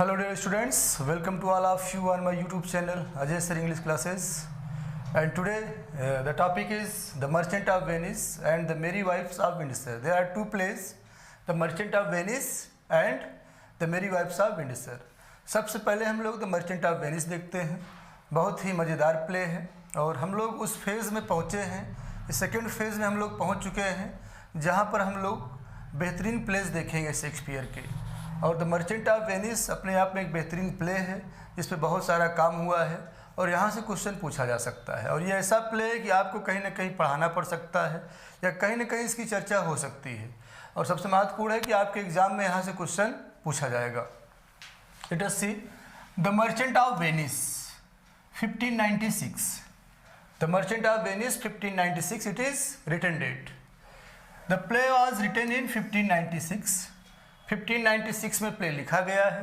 Hello dear students, welcome to all of you on my YouTube channel Ajay Sir English Classes. And today the topic is The Merchant of Venice and The Merry Wives of Windsor. There are two plays, The Merchant of Venice and The Merry Wives of Windsor. सबसे पहले हम लोग The Merchant of Venice देखते हैं. बहुत ही मज़ेदार play है और हम लोग उस फेज़ में पहुँचे हैं. सेकेंड फेज़ में हम लोग पहुँच चुके हैं जहाँ पर हम लोग बेहतरीन प्लेस देखेंगे शेक्सपियर के. और द मर्चेंट ऑफ वेनिस अपने आप में एक बेहतरीन प्ले है जिस पे बहुत सारा काम हुआ है और यहाँ से क्वेश्चन पूछा जा सकता है. और ये ऐसा प्ले है कि आपको कहीं ना कहीं पढ़ाना पड़ सकता है या कहीं ना कहीं इसकी चर्चा हो सकती है. और सबसे महत्वपूर्ण है कि आपके एग्ज़ाम में यहाँ से क्वेश्चन पूछा जाएगा. Let us see the merchant of Venice 1596. The merchant of Venice 1596 it is written date. The play was written in 1596. 1596 में प्ले लिखा गया है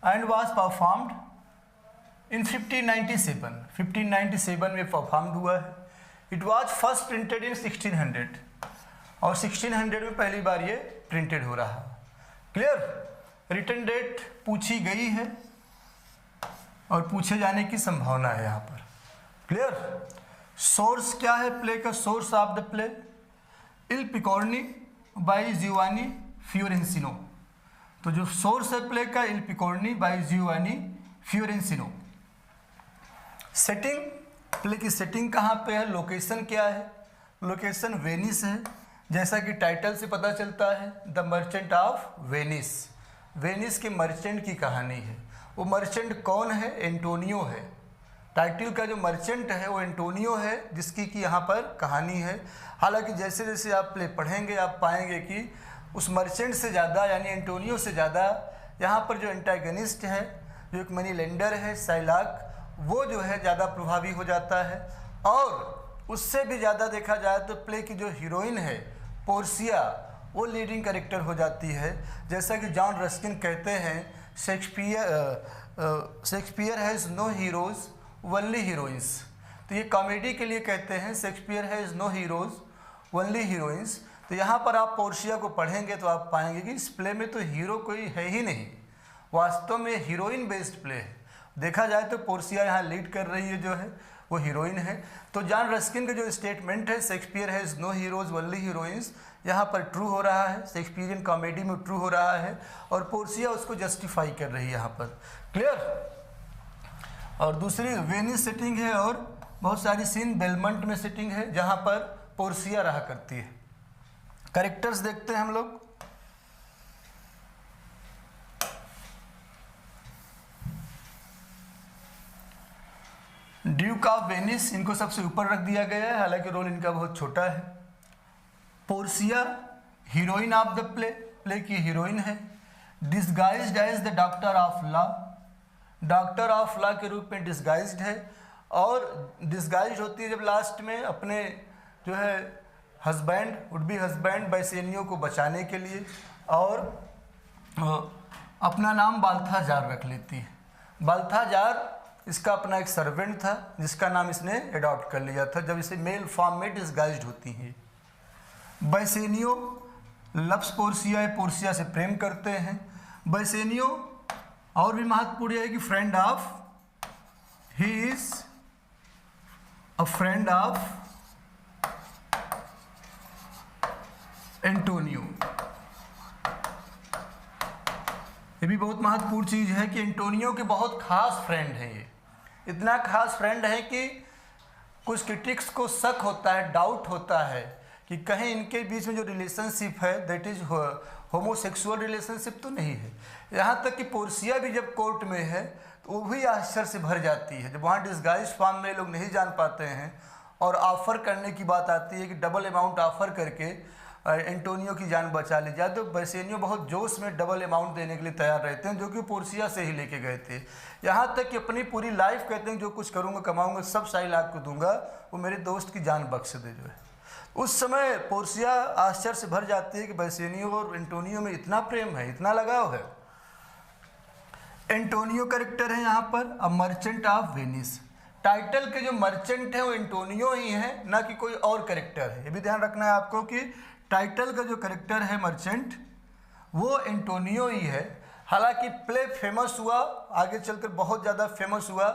एंड वॉज परफॉर्म्ड इन 1597. 1597 में परफॉर्म्ड हुआ है. It was first printed in 1600 और 1600 में पहली बार ये प्रिंटेड हो रहा है. क्लियर. रिटन डेट पूछी गई है और पूछे जाने की संभावना है यहाँ पर. क्लियर. सोर्स क्या है प्ले का? Source of the play Il Pecorone by Giovanni Fiorentino. तो जो सोर्स है प्ले का Il Pecorone by Giovanni Fiorentino. Setting, play की सेटिंग कहाँ पे है? लोकेशन क्या है? लोकेशन वेनिस है, जैसा कि टाइटल से पता चलता है. The merchant of Venice, Venice के मर्चेंट की कहानी है. वो मर्चेंट कौन है? एंटोनियो है. टाइटल का जो मर्चेंट है वो एंटोनियो है जिसकी कि यहाँ पर कहानी है. हालांकि जैसे जैसे आप प्ले पढ़ेंगे आप पाएंगे कि उस मर्चेंट से ज़्यादा यानी एंटोनियो से ज़्यादा यहाँ पर जो एंटागनिस्ट है, जो एक मनी लेंडर है साइलाक, वो जो है ज़्यादा प्रभावी हो जाता है. और उससे भी ज़्यादा देखा जाए तो प्ले की जो हीरोइन है पोर्सिया, वो लीडिंग कैरेक्टर हो जाती है. जैसा कि जॉन रस्किन कहते हैं, Shakespeare has no heroes only heroines. तो ये कॉमेडी के लिए कहते हैं Shakespeare has no heroes only heroines. तो यहाँ पर आप पोर्शिया को पढ़ेंगे तो आप पाएंगे कि इस प्ले में तो हीरो कोई है ही नहीं, वास्तव में हीरोइन बेस्ड प्ले है. देखा जाए तो पोर्शिया यहाँ लीड कर रही है, जो है वो हीरोइन है. तो जॉन रस्किन का जो स्टेटमेंट है Shakespeare has no heroes only heroines, यहाँ पर ट्रू हो रहा है, शेक्सपियरियन कॉमेडी में ट्रू हो रहा है और पोर्शिया उसको जस्टिफाई कर रही है यहाँ पर. क्लियर. और दूसरी वेनिस सेटिंग है और बहुत सारी सीन बेलमंट में सेटिंग है जहाँ पर पोर्शिया रहा करती है. कैरेक्टर्स देखते हैं हम लोग. ड्यूक ऑफ वेनिस, इनको सबसे ऊपर रख दिया गया है, हालांकि रोल इनका बहुत छोटा है. Portia heroine of the play, play की हीरोइन है. Disguised as the doctor of law, doctor of law के रूप में डिस्गाइज्ड है. और डिस्गाइज्ड होती है जब लास्ट में अपने जो है हस्बैंड, वुड बी हस्बैंड बैसेनियो को बचाने के लिए, और अपना नाम बाल्थाजार रख लेती है. बाल्थाजार इसका अपना एक सर्वेंट था जिसका नाम इसने अडॉप्ट कर लिया था जब इसे मेल फॉर्म में डिस्गाइज्ड होती है. बैसेनियो लव्स पोर्शिया, पोर्शिया से प्रेम करते हैं. बैसेनियो और भी महत्वपूर्ण है कि friend of, he is a friend of Antonio. ये भी बहुत महत्वपूर्ण चीज़ है कि एंटोनियो के बहुत खास फ्रेंड हैं. ये इतना खास फ्रेंड है कि कुछ क्रिटिक्स को शक होता है, डाउट होता है कि कहीं इनके बीच में जो रिलेशनशिप है दैट इज होमोसेक्सुअल रिलेशनशिप तो नहीं है. यहाँ तक कि पोर्शिया भी जब कोर्ट में है तो वो भी आश्चर्य से भर जाती है जब वहाँ डिस्गाइज फॉर्म में लोग नहीं जान पाते हैं और ऑफ़र करने की बात आती है कि डबल अमाउंट ऑफ़र करके एंटोनियो की जान बचा ली जाए. तो बैसेनियो बहुत जोश में डबल अमाउंट देने के लिए तैयार रहते हैं, जो कि पोर्शिया से ही लेके गए थे. यहाँ तक कि अपनी पूरी लाइफ कहते हैं जो कुछ करूँगा कमाऊँगा सब साइलाक को दूंगा, वो मेरे दोस्त की जान बख्श दे. जो है उस समय पोर्शिया आश्चर्य से भर जाती है कि बैसेनियो और एंटोनियो में इतना प्रेम है, इतना लगाव है. एंटोनियो कैरेक्टर है यहाँ पर a merchant of Venice. Title के जो मर्चेंट हैं वो एंटोनियो ही हैं, ना कि कोई और कैरेक्टर है. ये भी ध्यान रखना है आपको कि टाइटल का जो कैरेक्टर है मर्चेंट वो एंटोनियो ही है. हालांकि प्ले फेमस हुआ, आगे चलकर बहुत ज़्यादा फेमस हुआ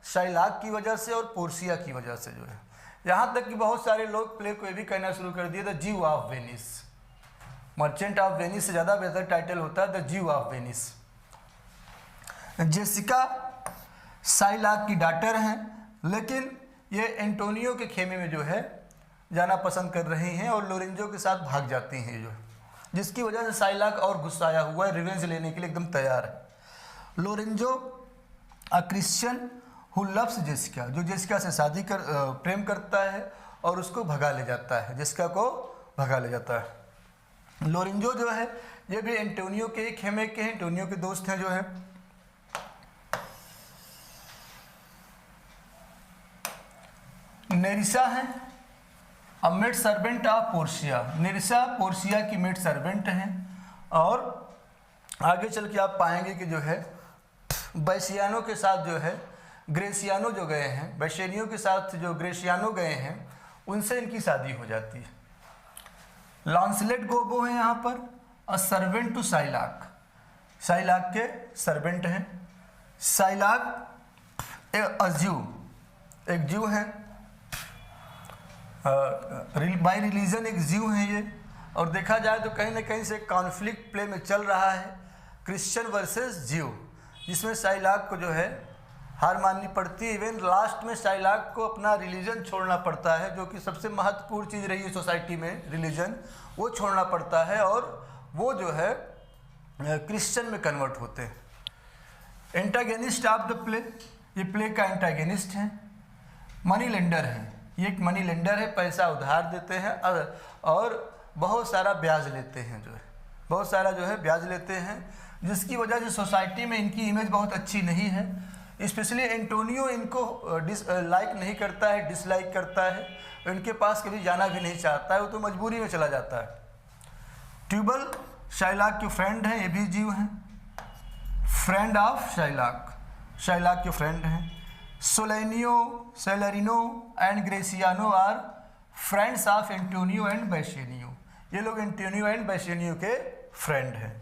शाइलाक की वजह से और पोर्सिया की वजह से जो है। यहाँ तक कि बहुत सारे लोग प्ले को ये भी कहना शुरू कर दिए द जीव of Venice. Merchant of Venice से ज़्यादा बेहतर टाइटल होता है द जीव ऑफ वेनिस। जेसिका शाइलाक की डॉटर हैं, लेकिन ये एंटोनियो के खेमे में जो है जाना पसंद कर रही हैं और लोरेंजो के साथ भाग जाती हैं जो, जिसकी वजह से शाइलाक और गुस्साया हुआ है, रिवेंज लेने के लिए एकदम तैयार है। Lorenzo a Christian who loves Jessica, जो जेसिका से प्रेम करता है और उसको भगा ले जाता है, जेसिका को भगा ले जाता है। लोरेंजो जो है ये भी एंटोनियो के खेमे के हैं, एंटोनियो के दोस्त हैं जो है। नेरिसा है a maid servant of Portia. Nerissa Portia की मेड सर्वेंट हैं और आगे चल के आप पाएंगे कि जो है बैसियानो के साथ जो है ग्रेसियानो जो गए हैं, बैशेनियो के साथ जो ग्रेसियानो गए हैं उनसे इनकी शादी हो जाती है। लॉन्सलेट गोबो है यहाँ पर अ सर्वेंट टू शाइलाक, शाइलाक के सर्वेंट हैं। शाइलाक एक ज्यू है, बाय रिलीजन एक ज्यू हैं ये, और देखा जाए तो कहीं ना कहीं से कॉन्फ्लिक्ट प्ले में चल रहा है क्रिश्चियन वर्सेस ज्यू, जिसमें शाइलाक को जो है हार माननी पड़ती है। इवन लास्ट में शाइलाक को अपना रिलीजन छोड़ना पड़ता है, जो कि सबसे महत्वपूर्ण चीज़ रही है सोसाइटी में, रिलीजन वो छोड़ना पड़ता है और वो जो है क्रिश्चियन में कन्वर्ट होते हैं। एंटागनिस्ट ऑफ द प्ले, ये प्ले का एंटागनिस्ट है। मनी लेंडर है, ये एक मनी लेंडर है, पैसा उधार देते हैं और बहुत सारा ब्याज लेते हैं जो है, बहुत सारा जो है ब्याज लेते हैं, जिसकी वजह से सोसाइटी में इनकी इमेज बहुत अच्छी नहीं है। स्पेशली एंटोनियो इनको लाइक नहीं करता है, डिसलाइक करता है, इनके पास कभी जाना भी नहीं चाहता है, वो तो मजबूरी में चला जाता है। ट्यूबल शाइलाक के फ्रेंड हैं, ये भी जीव हैं, फ्रेंड ऑफ शाइलाक, शाइलाक के फ्रेंड हैं। Solanio, Salarino and Gratiano are friends of Antonio and Bassanio, ये लोग एंटोनियो एंड बैशेनियो के फ्रेंड हैं।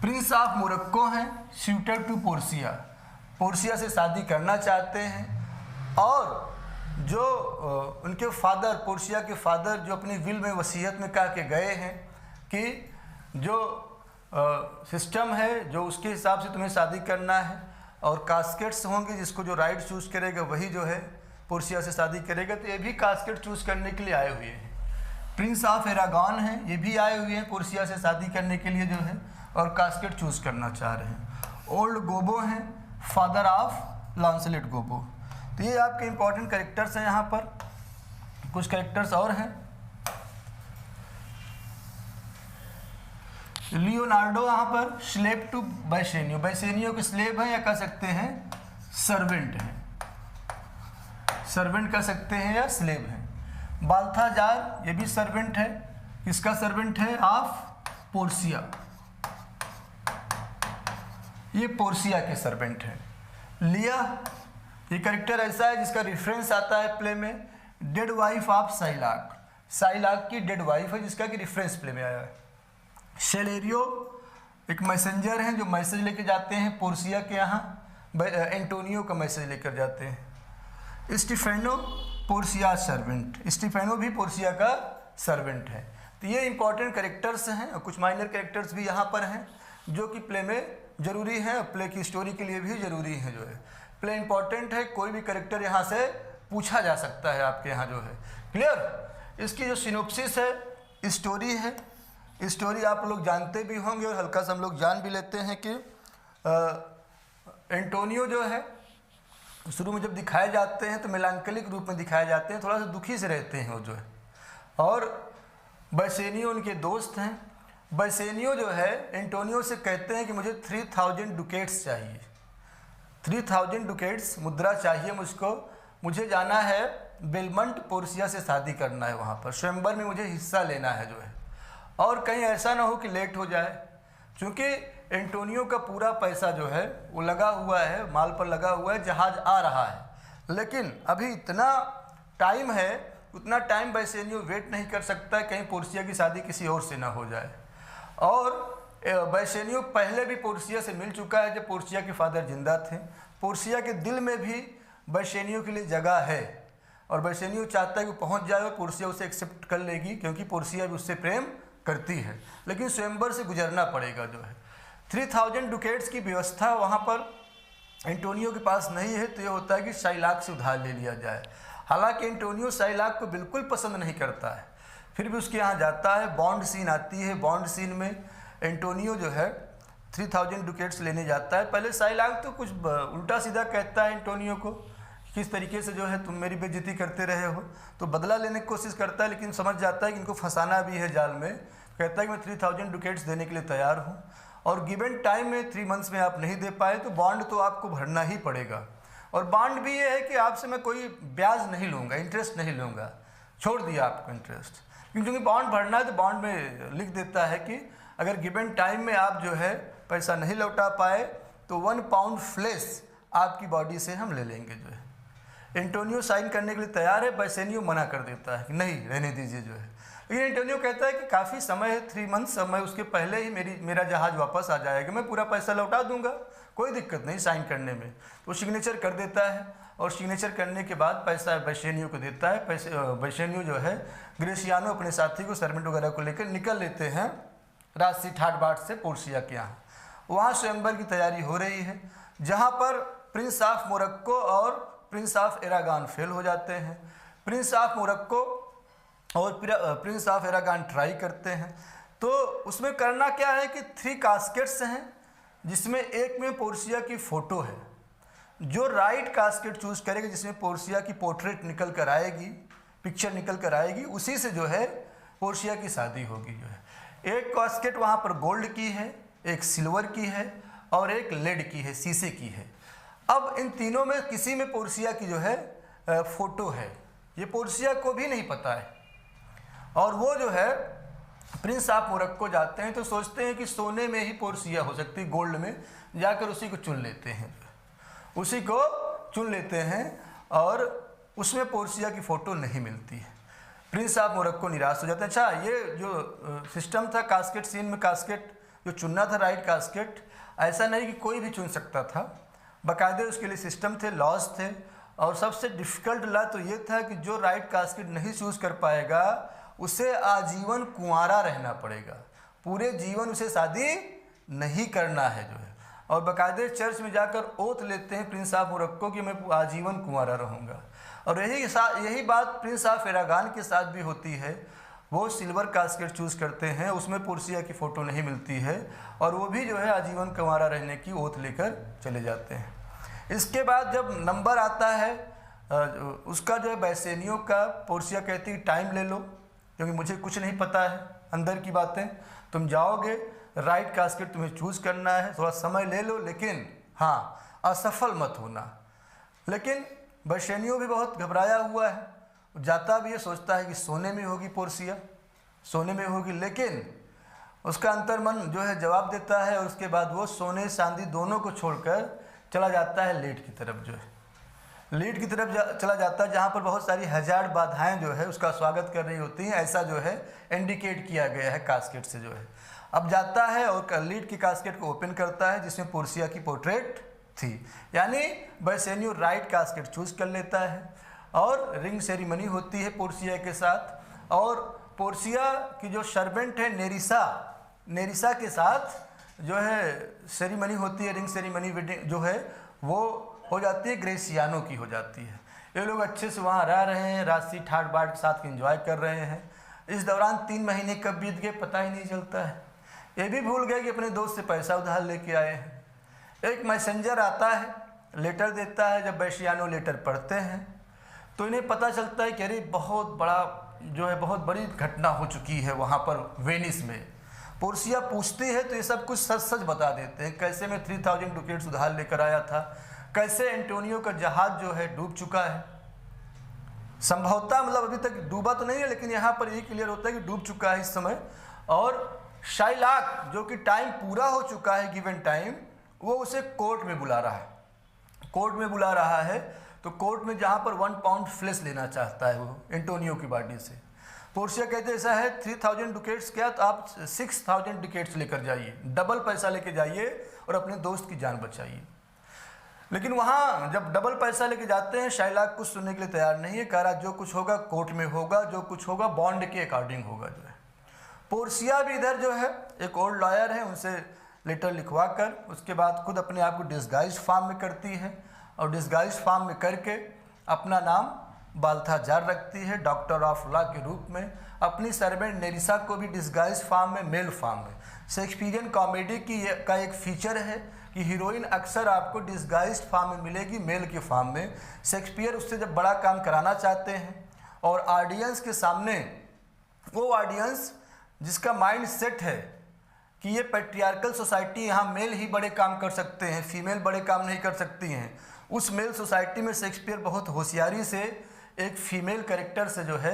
प्रिंस ऑफ मोरक्को हैं, सूटेड टू पोर्सिया, पोर्सिया से शादी करना चाहते हैं और जो उनके फादर, पोर्सिया के फादर जो अपनी विल में वसीयत में कह के गए हैं कि जो सिस्टम है जो उसके हिसाब से तुम्हें शादी करना है और कास्केट्स होंगे, जिसको जो राइट चूज़ करेगा वही जो है पोर्सिया से शादी करेगा, तो ये भी कास्केट चूज़ करने के लिए आए हुए हैं। प्रिंस ऑफ एरागॉन हैं, ये भी आए हुए हैं पोर्सिया से शादी करने के लिए जो है और कास्केट चूज़ करना चाह रहे हैं। ओल्ड गोबो हैं, फादर ऑफ लॉन्सलेट गोबो। तो ये आपके इंपॉर्टेंट कैरेक्टर्स हैं। यहाँ पर कुछ कैरेक्टर्स और हैं। लियोनार्डो यहाँ पर स्लेव टू बैशेनियो, बैशेनियो के स्लेव हैं या कह सकते हैं सर्वेंट हैं, सर्वेंट कह सकते हैं या स्लेव हैं। बाल्थाजार ये भी सर्वेंट है, किसका सर्वेंट है? ऑफ पोर्सिया, ये पोर्सिया के सर्वेंट हैं। लिया ये कैरेक्टर ऐसा है जिसका रेफरेंस आता है प्ले में, डेड वाइफ ऑफ शाइलाक, शाइलाक की डेड वाइफ है जिसका कि रेफरेंस प्ले में आया है। सेलेरियो एक मैसेंजर हैं जो मैसेज लेके जाते हैं पोर्सिया के यहाँ, एंटोनियो का मैसेज लेकर जाते हैं। स्टीफेनो पोर्सिया सर्वेंट, स्टीफेनो भी पोर्सिया का सर्वेंट है। तो ये इंपॉर्टेंट कैरेक्टर्स हैं और कुछ माइनर कैरेक्टर्स भी यहाँ पर हैं जो कि प्ले में ज़रूरी है, प्ले की स्टोरी के लिए भी ज़रूरी है। जो है प्ले इंपॉर्टेंट है, कोई भी कैरेक्टर यहाँ से पूछा जा सकता है आपके यहाँ जो है। क्लियर? इसकी जो सिनोप्सिस है, स्टोरी है, स्टोरी आप लोग जानते भी होंगे और हल्का सा हम लोग जान भी लेते हैं कि एंटोनियो जो है शुरू में जब दिखाए जाते हैं तो मेलांकलिक रूप में दिखाए जाते हैं, थोड़ा सा दुखी से रहते हैं वो जो है। और बैशेनियो उनके दोस्त हैं। बैशेनियो जो है एंटोनियो से कहते हैं कि मुझे 3000 डुकेट्स चाहिए, 3000 डुकेट्स मुद्रा चाहिए मुझको, मुझे जाना है बेलमंट, पोर्सिया से शादी करना है, वहाँ पर स्वयंवर में मुझे हिस्सा लेना है जो है, और कहीं ऐसा ना हो कि लेट हो जाए, क्योंकि एंटोनियो का पूरा पैसा जो है वो लगा हुआ है, माल पर लगा हुआ है, जहाज़ आ रहा है, लेकिन अभी इतना टाइम है उतना टाइम बेसेनियो वेट नहीं कर सकता है कहीं पोर्सिया की शादी किसी और से ना हो जाए। और बेसेनियो पहले भी पोर्सिया से मिल चुका है जब पोर्सिया के फादर जिंदा थे। पोर्सिया के दिल में भी बेसेनियो के लिए जगह है और बेसेनियो चाहता है कि पहुंच जाए और पोर्सिया उसे एक्सेप्ट कर लेगी क्योंकि पोर्सिया भी उससे प्रेम करती है, लेकिन स्वयंवर से गुजरना पड़ेगा। जो है 3000 डुकेट्स की व्यवस्था वहाँ पर एंटोनियो के पास नहीं है, तो ये होता है कि शाइलाक से उधार ले लिया जाए। हालांकि एंटोनियो शाइलाक को बिल्कुल पसंद नहीं करता है, फिर भी उसके यहाँ जाता है। बॉन्ड सीन आती है, बॉन्ड सीन में एंटोनियो जो है 3000 डुकेट्स लेने जाता है। पहले शाइलाक तो कुछ उल्टा सीधा कहता है एंटोनियो को, किस तरीके से जो है तुम मेरी बेइज्जती करते रहे हो, तो बदला लेने की कोशिश करता है, लेकिन समझ जाता है कि इनको फंसाना भी है जाल में। कहता है कि मैं 3000 डुकेट्स देने के लिए तैयार हूँ और गिवन टाइम में 3 मंथ्स में आप नहीं दे पाए तो बॉन्ड तो आपको भरना ही पड़ेगा। और बॉन्ड भी ये है कि आपसे मैं कोई ब्याज नहीं लूँगा, इंटरेस्ट नहीं लूँगा, छोड़ दिया आपको इंटरेस्ट। क्योंकि बॉन्ड भरना है तो बॉन्ड में लिख देता है कि अगर गिवन टाइम में आप जो है पैसा नहीं लौटा पाए तो 1 पाउंड फ्लेश आपकी बॉडी से हम ले लेंगे। जो है एंटोनियो साइन करने के लिए तैयार है, बेसेनियो मना कर देता है कि नहीं रहने दीजिए। जो है लेकिन एंटोनियो कहता है कि काफ़ी समय है, 3 मंथ समय, उसके पहले ही मेरा जहाज़ वापस आ जाएगा, मैं पूरा पैसा लौटा दूंगा, कोई दिक्कत नहीं साइन करने में। तो सिग्नेचर कर देता है और सिग्नेचर करने के बाद पैसा बेसेनियो को देता है। बेसेनियो जो है ग्रेसियानो अपने साथी को, सर्वेंट वगैरह को लेकर निकल लेते हैं रास्सी ठाट बाट से पोर्सिया के यहाँ। वहाँ स्वयंवर की तैयारी हो रही है, जहाँ पर प्रिंस ऑफ मोरक्को और प्रिंस ऑफ एरागॉन फेल हो जाते हैं। प्रिंस ऑफ मोरक्को और प्रिंस ऑफ एरागॉन ट्राई करते हैं। तो उसमें करना क्या है कि 3 कास्केट्स हैं, जिसमें एक में पोर्सिया की फ़ोटो है। जो राइट कास्केट चूज़ करेगा जिसमें पोर्सिया की पोर्ट्रेट निकल कर आएगी, पिक्चर निकल कर आएगी, उसी से जो है पोर्सिया की शादी होगी। जो है एक कास्केट वहाँ पर गोल्ड की है, एक सिल्वर की है और एक लेड की है, शीशे की है। अब इन तीनों में किसी में पोर्सिया की जो है फ़ोटो है, ये पोर्सिया को भी नहीं पता है। और वो जो है प्रिंस ऑफ मोरक्को जाते हैं तो सोचते हैं कि सोने में ही पोर्सिया हो सकती है, गोल्ड में, जाकर उसी को चुन लेते हैं, उसी को चुन लेते हैं और उसमें पोर्सिया की फ़ोटो नहीं मिलती है। प्रिंस ऑफ मोरक्को निराश हो जाते हैं। अच्छा, ये जो सिस्टम था कास्केट सीन में, कास्केट जो चुनना था राइट कास्केट, ऐसा नहीं कि कोई भी चुन सकता था, बाकायदे उसके लिए सिस्टम थे, लॉज थे। और सबसे डिफ़िकल्ट लॉ तो ये था कि जो राइट कास्केट नहीं चूज़ कर पाएगा उसे आजीवन कुंवारा रहना पड़ेगा, पूरे जीवन उसे शादी नहीं करना है। जो है और बाकायदे चर्च में जाकर ओथ लेते हैं प्रिंस ऑफ मोरक्को कि मैं आजीवन कुंवारा रहूँगा। और यही बात प्रिंस ऑफ एरागॉन के साथ भी होती है। वो सिल्वर कास्केट चूज़ करते हैं, उसमें पोर्सिया की फ़ोटो नहीं मिलती है और वो भी जो है आजीवन कुंवारा रहने की ओथ लेकर चले जाते हैं। इसके बाद जब नंबर आता है उसका जो है बेसेनियो का, पोर्सिया कहती है टाइम ले लो क्योंकि मुझे कुछ नहीं पता है अंदर की बातें, तुम जाओगे राइट कास्केट तुम्हें चूज़ करना है, थोड़ा समय ले लो, लेकिन हाँ असफल मत होना। लेकिन बेसेनियो भी बहुत घबराया हुआ है, जाता भी है, सोचता है कि सोने में होगी पोर्सिया, सोने में होगी, लेकिन उसका अंतर्मन जो है जवाब देता है और उसके बाद वो सोने चांदी दोनों को छोड़कर चला जाता है लीड की तरफ। जो है लीड की तरफ चला जाता है, जहाँ पर बहुत सारी हजार बाधाएं जो है उसका स्वागत कर रही होती हैं, ऐसा जो है इंडिकेट किया गया है कास्केट से। जो है अब जाता है और लीड की कास्केट को ओपन करता है जिसमें पोर्सिया की पोर्ट्रेट थी, यानी बेसेनियो राइट कास्केट चूज़ कर लेता है और रिंग सेरिमनी होती है पोर्सिया के साथ। और पोर्सिया की जो सर्वेंट है नेरिसा के साथ जो है सेरिमनी होती है, रिंग सेरिमनी जो है वो हो जाती है ग्रेसियानो की हो जाती है। ये लोग अच्छे से वहाँ रह रहे हैं, रास्सी ठाट बाट के साथ एंजॉय कर रहे हैं। इस दौरान 3 महीने कब बीत गए पता ही नहीं चलता है। ये भी भूल गए कि अपने दोस्त से पैसा उधार लेके आए हैं। एक मैसेंजर आता है, लेटर देता है। जब बेसियानो लेटर पढ़ते हैं तो इन्हें पता चलता है कि अरे बहुत बड़ी घटना हो चुकी है वहाँ पर वेनिस में। पोर्सिया पूछती है तो ये सब कुछ सच सच बता देते हैं, कैसे मैं 3000 डुकेट्स उधार लेकर आया था, कैसे एंटोनियो का जहाज जो है डूब चुका है, संभवतः मतलब अभी तक डूबा तो नहीं है लेकिन यहाँ पर ये क्लियर होता है कि डूब चुका है इस समय। और शाइलाक जो कि टाइम पूरा हो चुका है गिवन टाइम, वो उसे कोर्ट में बुला रहा है। तो कोर्ट में जहाँ पर 1 पाउंड फ्लेश लेना चाहता है वो एंटोनियो की बॉडी से। पोर्शिया कहते ऐसा है 3000 डुकेट्स क्या, तो आप 6000 डुकेट्स लेकर जाइए, डबल पैसा लेके जाइए और अपने दोस्त की जान बचाइए। लेकिन वहाँ जब डबल पैसा लेके जाते हैं, शाइलाक कुछ सुनने के लिए तैयार नहीं है, कह रहा जो कुछ होगा कोर्ट में होगा, जो कुछ होगा बॉन्ड के अकॉर्डिंग होगा जो है। पोर्शिया भी इधर जो है एक ओल्ड लॉयर है, उनसे लेटर लिखवा कर उसके बाद खुद अपने आप को डिस्गाइज फॉर्म में करती है और डिस्गाइज फॉर्म में करके अपना नाम बाल्थाजार रखती है डॉक्टर ऑफ लॉ के रूप में। अपनी सर्वेंट नेरिसा को भी डिस्गाइज फॉर्म में, मेल फॉर्म में। शेक्सपियरियन कॉमेडी का एक फीचर है कि हीरोइन अक्सर आपको डिस्गाइज्ड फॉर्म में मिलेगी, मेल के फॉर्म में। शेक्सपियर उससे जब बड़ा काम कराना चाहते हैं और ऑडियंस के सामने, वो ऑडियंस जिसका माइंड सेट है कि ये पैट्रियार्कल सोसाइटी, यहाँ मेल ही बड़े काम कर सकते हैं, फीमेल बड़े काम नहीं कर सकती हैं, उस मेल सोसाइटी में शेक्सपियर बहुत होशियारी से एक फीमेल कैरेक्टर से जो है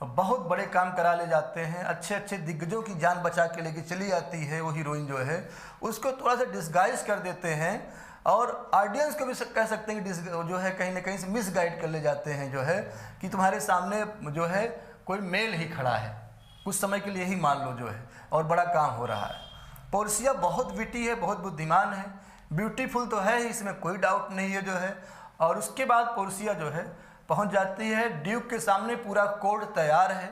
बहुत बड़े काम करा ले जाते हैं। अच्छे अच्छे दिग्गजों की जान बचा के लेके चली आती है वो हीरोइन जो है, उसको थोड़ा सा डिस्गाइज कर देते हैं और ऑडियंस को भी कह सकते हैं कि जो है कहीं ना कहीं से मिसगाइड कर ले जाते हैं जो है कि तुम्हारे सामने जो है कोई मेल ही खड़ा है, कुछ समय के लिए ही मान लो जो है, और बड़ा काम हो रहा है। पोर्शिया बहुत विटी है, बहुत बुद्धिमान है, ब्यूटीफुल तो है ही, इसमें कोई डाउट नहीं है जो है। और उसके बाद पोर्शिया जो है पहुंच जाती है ड्यूक के सामने, पूरा कोड तैयार है,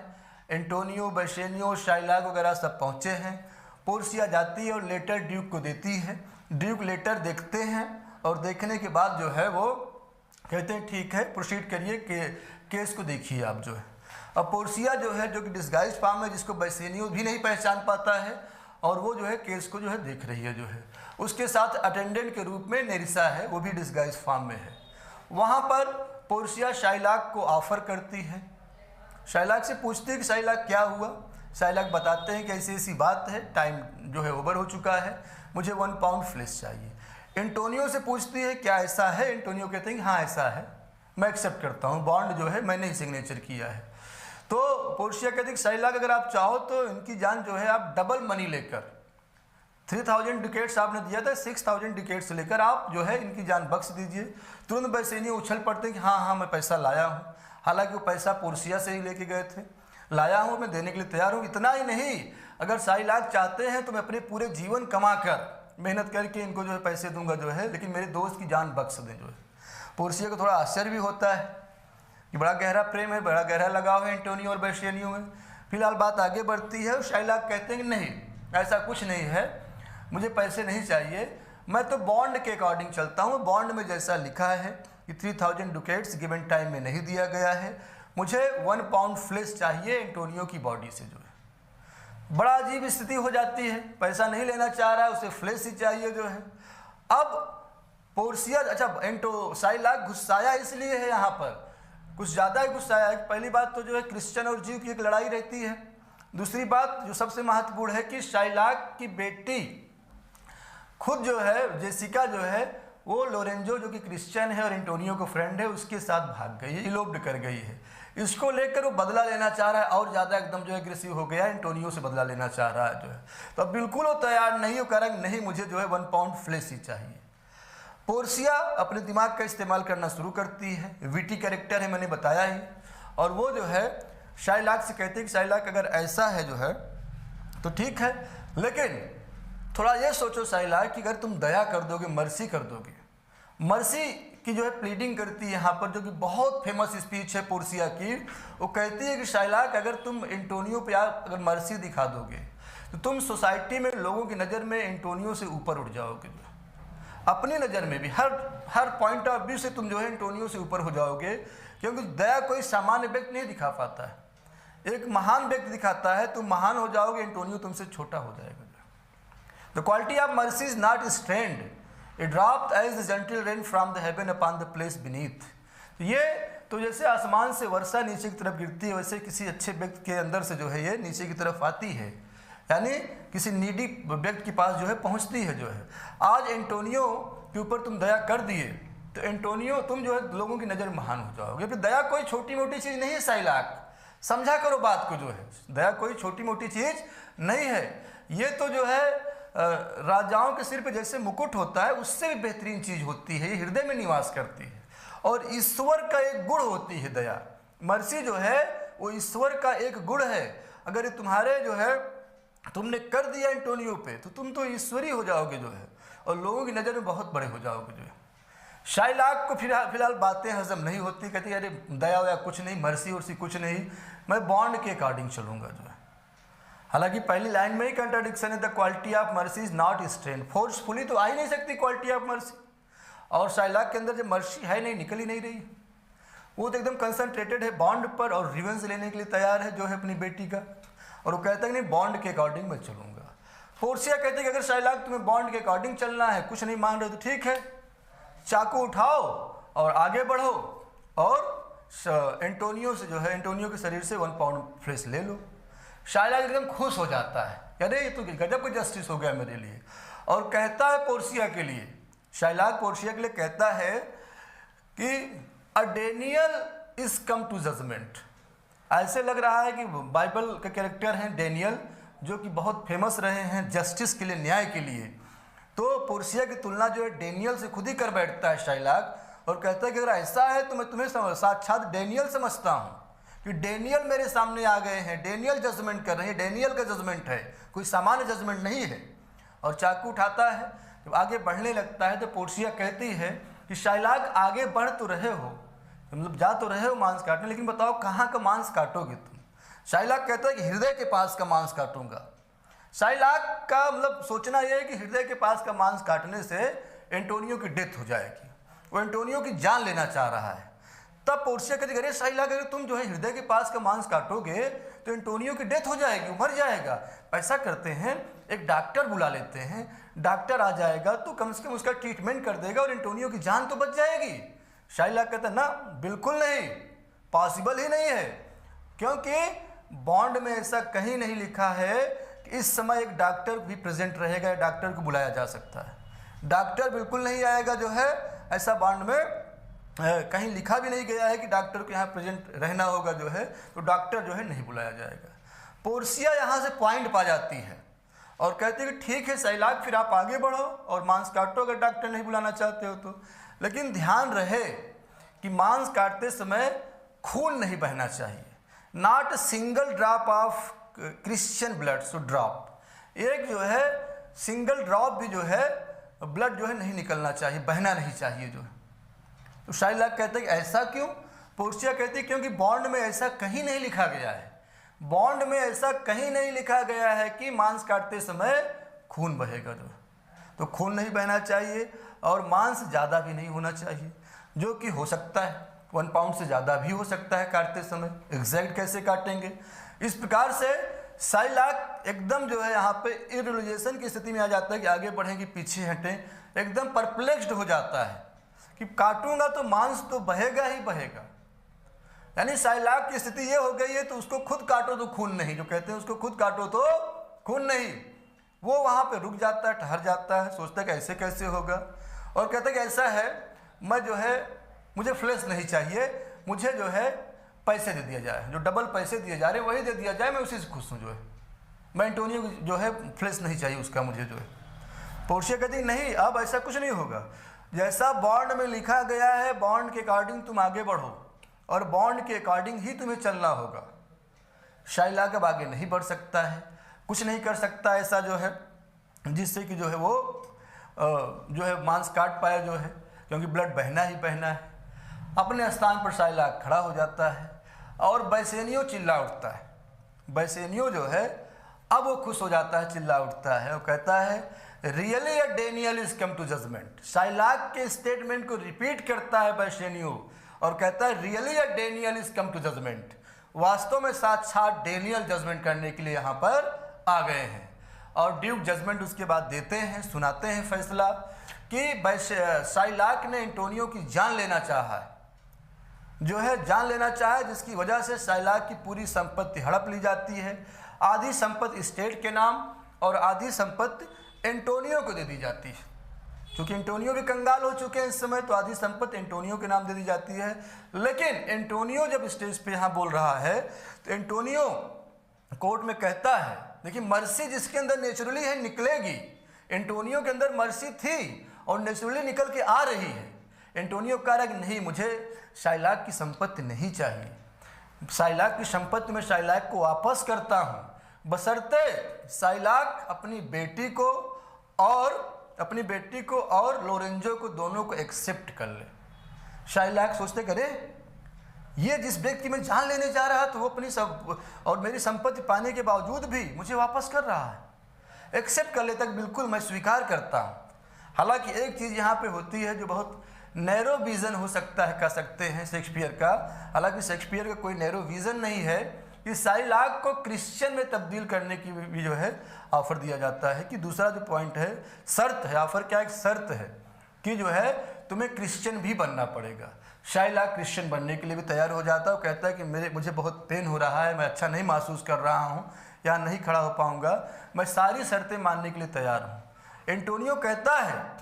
एंटोनियो, बेसेनियो, शाइलाक वगैरह सब पहुंचे हैं। पोर्शिया जाती है और लेटर ड्यूक को देती है। ड्यूक लेटर देखते हैं और देखने के बाद जो है वो कहते हैं ठीक है प्रोसीड करिए, केस को देखिए आप जो है। अब पोर्शिया जो है जो कि डिस्गाइज फॉर्म है, जिसको बेसेनियो भी नहीं पहचान पाता है, और वो जो है केस को जो है देख रही है जो है। उसके साथ अटेंडेंट के रूप में नेरिसा है, वो भी डिस्गाइज फॉर्म में है। वहाँ पर पोर्शिया शाइलाक को ऑफर करती है, शाइलाक से पूछती है कि शाइलाक क्या हुआ। शाइलाक बताते हैं कि ऐसी ऐसी बात है, टाइम जो है ओवर हो चुका है, मुझे 1 पाउंड फ्लेश चाहिए। एंटोनियो से पूछती है क्या ऐसा है, एंटोनियो कहते हैं कि हाँ ऐसा है, मैं एक्सेप्ट करता हूँ, बॉन्ड जो है मैंने ही सिग्नेचर किया है। तो पोर्शिया कहते हैं कि शाइलाक अगर आप चाहो तो इनकी जान जो है आप डबल मनी लेकर, 3000 डुकेट्स आपने दिया था, 6000 डुकेट्स लेकर आप जो है इनकी जान बख्श दीजिए। तुरंत बेसेनियो उछल पड़ते हैं कि हाँ हाँ मैं पैसा लाया हूँ, हालांकि वो पैसा पोर्शिया से ही लेके गए थे, लाया हूँ, मैं देने के लिए तैयार हूँ। इतना ही नहीं, अगर शाइलाक चाहते हैं तो मैं अपने पूरे जीवन कमा कर मेहनत करके इनको जो है पैसे दूंगा जो है, लेकिन मेरे दोस्त की जान बख्श दें जो है। पोर्शिया को थोड़ा आश्चर्य भी होता है कि बड़ा गहरा प्रेम है, बड़ा गहरा लगाव है एंटोनियो और बेसेनियो में। फिलहाल बात आगे बढ़ती है और शाइलाक कहते हैं कि नहीं ऐसा कुछ नहीं है, मुझे पैसे नहीं चाहिए, मैं तो बॉन्ड के अकॉर्डिंग चलता हूँ, बॉन्ड में जैसा लिखा है कि 3000 डुकेट्स गिवन टाइम में नहीं दिया गया है, मुझे 1 पाउंड फ्लेश चाहिए एंटोनियो की बॉडी से जो है। बड़ा अजीब स्थिति हो जाती है, पैसा नहीं लेना चाह रहा है, उसे फ्लेश ही चाहिए जो है। अब पोर्शिया, अच्छा शाइलाक गुस्साया इसलिए है, यहाँ पर कुछ ज़्यादा ही गुस्साया है। पहली बात तो जो है क्रिश्चियन और जीव की एक लड़ाई रहती है, दूसरी बात जो सबसे महत्वपूर्ण है कि शाइलाक की बेटी खुद जो है जेसिका जो है वो लोरेंजो जो कि क्रिश्चियन है और एंटोनियो को फ्रेंड है उसके साथ भाग गई है, इलोप्ड कर गई है। इसको लेकर वो बदला लेना चाह रहा है और ज़्यादा एकदम जो है एग्रेसिव हो गया है, एंटोनियो से बदला लेना चाह रहा है जो है। तो अब बिल्कुल वो तैयार नहीं, वो कह रहा है नहीं मुझे जो है 1 पाउंड फ्लेश ही चाहिए। पोर्शिया अपने दिमाग का इस्तेमाल करना शुरू करती है, विटी कैरेक्टर है मैंने बताया ही, और वो जो है शाइलाक से कहते हैं कि शाइलाक अगर ऐसा है जो है तो ठीक है, लेकिन थोड़ा ये सोचो शाइलाक कि अगर तुम दया कर दोगे, मर्सी कर दोगे, मर्सी की जो है प्लीडिंग करती है यहाँ पर, जो कि बहुत फेमस स्पीच है पोर्शिया की। वो कहती है कि शाइलाक अगर तुम एंटोनियो पे अगर मर्सी दिखा दोगे तो तुम सोसाइटी में लोगों की नज़र में एंटोनियो से ऊपर उठ जाओगे, अपनी नज़र में भी हर पॉइंट ऑफ व्यू से तुम जो है एंटोनियो से ऊपर हो जाओगे, क्योंकि दया कोई सामान्य व्यक्ति नहीं दिखा पाता है, एक महान व्यक्ति दिखाता है। तुम महान हो जाओगे, एंटोनियो तुमसे छोटा हो जाएगा। The quality of mercy is not strained, it dropped as the gentle rain from the heaven upon the place beneath। ये तो जैसे आसमान से वर्षा नीचे की तरफ गिरती है, वैसे किसी अच्छे व्यक्ति के अंदर से जो है ये नीचे की तरफ आती है, यानी किसी नीडी व्यक्ति के पास जो है पहुंचती है जो है। आज एंटोनियो के ऊपर तुम दया कर दिए तो एंटोनियो तुम जो है लोगों की नज़र में महान हो जाओगे। फिर दया कोई छोटी मोटी चीज़ नहीं है शाइलाक, समझा करो बात को जो है, दया कोई छोटी मोटी चीज़ नहीं है। ये तो जो है राजाओं के सिर पे जैसे मुकुट होता है उससे भी बेहतरीन चीज़ होती है, ये हृदय में निवास करती है। और ईश्वर का एक गुण होती है दया। मर्सी जो है वो ईश्वर का एक गुण है। अगर ये तुम्हारे जो है तुमने कर दिया एंटोनियो पे तो तुम तो ईश्वरी हो जाओगे जो है, और लोगों की नज़र में बहुत बड़े हो जाओगे जो है। शाइलाक को फिलहाल बातें हजम नहीं होती, कहती अरे दया वया कुछ नहीं, मर्सी उर्सी कुछ नहीं, मैं बॉन्ड के अकॉर्डिंग चलूँगा जो है। हालांकि पहली लाइन में ही कंट्राडिक्शन है, the quality of mercy is not strain. Forcefully तो आ ही नहीं सकती क्वालिटी ऑफ मर्सी, और शाइलाक के अंदर जो मर्सी है नहीं, निकल ही नहीं रही। वो तो एकदम कंसंट्रेटेड है बॉन्ड पर और रिवेंज लेने के लिए तैयार है जो है अपनी बेटी का, और वो कहता है कि नहीं बॉन्ड के अकॉर्डिंग मैं चलूँगा। पोर्सिया कहते हैं कि अगर शाइलाक तुम्हें बॉन्ड के अकॉर्डिंग चलना है, कुछ नहीं मान रहे तो ठीक है, चाकू उठाओ और आगे बढ़ो, और एंटोनियो से जो है एंटोनियो के शरीर से 1 पाउंड फ्लेश ले लो। शाइलाक एकदम खुश हो जाता है, अरे ये तो गजब का जस्टिस हो गया मेरे लिए, और कहता है पोर्सिया के लिए, शाइलाक पोर्सिया के लिए कहता है कि a Daniel is come to judgment. ऐसे लग रहा है कि बाइबल के कैरेक्टर हैं डेनियल, जो कि बहुत फेमस रहे हैं जस्टिस के लिए, न्याय के लिए। तो पोर्सिया की तुलना जो है डेनियल से खुद ही कर बैठता है शाइलाक, और कहता है कि अगर ऐसा है तो मैं तुम्हें साक्षात डेनियल समझता हूँ, कि डेनियल मेरे सामने आ गए हैं, डेनियल जजमेंट कर रहे हैं, डेनियल का जजमेंट है, कोई सामान्य जजमेंट नहीं है। और चाकू उठाता है, जब आगे बढ़ने लगता है तो पोर्सिया कहती है कि शाइलाक आगे बढ़ तो रहे हो, मतलब जा तो रहे हो मांस काटने, लेकिन बताओ कहाँ का मांस काटोगे तुम। शाइलाक कहता है कि हृदय के पास का मांस काटूंगा। शाइलाक का मतलब सोचना यह है कि हृदय के पास का मांस काटने से एंटोनियो की डेथ हो जाएगी, वो एंटोनियो की जान लेना चाह रहा है। तब पोर्सिया कहती अरे शाइलाक अगर तुम जो है हृदय के पास का मांस काटोगे तो एंटोनियो की डेथ हो जाएगी, वो मर जाएगा। ऐसा करते हैं एक डॉक्टर बुला लेते हैं, डॉक्टर आ जाएगा तो कम से कम उसका ट्रीटमेंट कर देगा और एंटोनियो की जान तो बच जाएगी। शाइलाक कहता ना बिल्कुल नहीं, पॉसिबल ही नहीं है, क्योंकि बॉन्ड में ऐसा कहीं नहीं लिखा है कि इस समय एक डॉक्टर भी प्रेजेंट रहेगा, डॉक्टर को बुलाया जा सकता है। डॉक्टर बिल्कुल नहीं आएगा जो है, ऐसा बॉन्ड में कहीं लिखा भी नहीं गया है कि डॉक्टर को यहाँ प्रेजेंट रहना होगा जो है, तो डॉक्टर जो है नहीं बुलाया जाएगा। पोर्सिया यहाँ से पॉइंट पा जाती है और कहती है कि ठीक है शाइलाक फिर आप आगे बढ़ो और मांस काटो अगर डॉक्टर नहीं बुलाना चाहते हो तो, लेकिन ध्यान रहे कि मांस काटते समय खून नहीं बहना चाहिए। Not single drop of Christian blood so drop, एक जो है सिंगल ड्रॉप भी जो है ब्लड जो है नहीं निकलना चाहिए, बहना नहीं चाहिए जो है। तो शाइलाक कहते हैं कि ऐसा क्यों? पोर्सिया कहती है क्योंकि बॉन्ड में ऐसा कहीं नहीं लिखा गया है, बॉन्ड में ऐसा कहीं नहीं लिखा गया है कि मांस काटते समय खून बहेगा जो, तो खून नहीं बहना चाहिए और मांस ज़्यादा भी नहीं होना चाहिए, जो कि हो सकता है 1 पाउंड से ज़्यादा भी हो सकता है काटते समय। एग्जैक्ट कैसे काटेंगे? इस प्रकार से शाइलाक एकदम जो है यहाँ पे इरियलाइजेशन की स्थिति में आ जाता है कि आगे बढ़ें कि पीछे हटें, एकदम परप्लेक्स्ड हो जाता है कि काटूंगा तो मांस तो बहेगा ही बहेगा। यानी शाइलाक की स्थिति ये हो गई है तो उसको खुद काटो तो खून नहीं, जो कहते हैं उसको खुद काटो तो खून नहीं, वो वहाँ पे रुक जाता है, ठहर जाता है, सोचता है कि ऐसे कैसे होगा, और कहता है कि ऐसा है मैं जो है मुझे फ्लैश नहीं चाहिए, मुझे जो है पैसे दे दिया जाए, जो डबल पैसे दिए जा रहे हैं वही दे दिया जाए, मैं उसी से खुश हूँ जो है, मैं एंटोनियो जो है फ्लैश नहीं चाहिए उसका मुझे जो है। पोर्सिया कहती नहीं अब ऐसा कुछ नहीं होगा, जैसा बॉन्ड में लिखा गया है बॉन्ड के अकॉर्डिंग तुम आगे बढ़ो और बॉन्ड के अकॉर्डिंग ही तुम्हें चलना होगा। शाइलाक अब आगे नहीं बढ़ सकता है, कुछ नहीं कर सकता ऐसा जो है जिससे कि जो है वो जो है मांस काट पाए जो है, क्योंकि ब्लड बहना ही बहना है। अपने स्थान पर शाइलाक खड़ा हो जाता है और बैसेनियो चिल्ला उठता है। बैसेनियो जो है अब वो खुश हो जाता है, चिल्ला उठता है और कहता है really a Daniel is come to judgment. Shylock के स्टेटमेंट को रिपीट करता है बैसेनियो और कहता है really a Daniel is come to judgement, वास्तव में साक्षात डेनियल जजमेंट करने के लिए यहाँ पर आ गए हैं। और ड्यूक जजमेंट उसके बाद देते हैं, सुनाते हैं फैसला कि शाइलाक ने एंटोनियो की जान लेना चाहा है, जो है जान लेना चाहे, जिसकी वजह से शाइलाक की पूरी संपत्ति हड़प ली जाती है। आधी संपत्ति स्टेट के नाम और आधी संपत्ति एंटोनियो को दे दी जाती है, क्योंकि एंटोनियो भी कंगाल हो चुके हैं इस समय, तो आधी संपत्ति एंटोनियो के नाम दे दी जाती है। लेकिन एंटोनियो जब स्टेज पे यहाँ बोल रहा है तो एंटोनियो कोर्ट में कहता है देखिए मर्सी जिसके अंदर नेचुरली है निकलेगी, एंटोनियो के अंदर मर्सी थी और नेचुरली निकल के आ रही है। एंटोनियो कह रहा है कि नहीं, मुझे शाइलाक की संपत्ति नहीं चाहिए, शाइलाक की संपत्ति मैं शाइलाक को वापस करता हूँ, बशर्ते शाइलाक अपनी बेटी को और लोरेंजो को दोनों को एक्सेप्ट कर ले। शाइलाक सोचते करे ये जिस व्यक्ति में जान लेने जा रहा था वो अपनी सब और मेरी संपत्ति पाने के बावजूद भी मुझे वापस कर रहा है, एक्सेप्ट कर लेता कि बिल्कुल मैं स्वीकार करता हूँ। हालांकि एक चीज़ यहाँ पे होती है जो बहुत नैरो विज़न हो सकता है, कह सकते हैं शेक्सपियर का। हालांकि शेक्सपियर का कोई नैरो विज़न नहीं है कि शाइलाक को क्रिश्चियन में तब्दील करने की भी जो है ऑफर दिया जाता है। कि दूसरा जो पॉइंट है, शर्त है, ऑफर क्या, एक शर्त है कि जो है तुम्हें क्रिश्चियन भी बनना पड़ेगा। शाइलाक क्रिश्चियन बनने के लिए भी तैयार हो जाता है। वो कहता है कि मुझे बहुत पेन हो रहा है, मैं अच्छा नहीं महसूस कर रहा हूँ, यहाँ नहीं खड़ा हो पाऊँगा, मैं सारी शर्तें मानने के लिए तैयार हूँ। एंटोनियो कहता है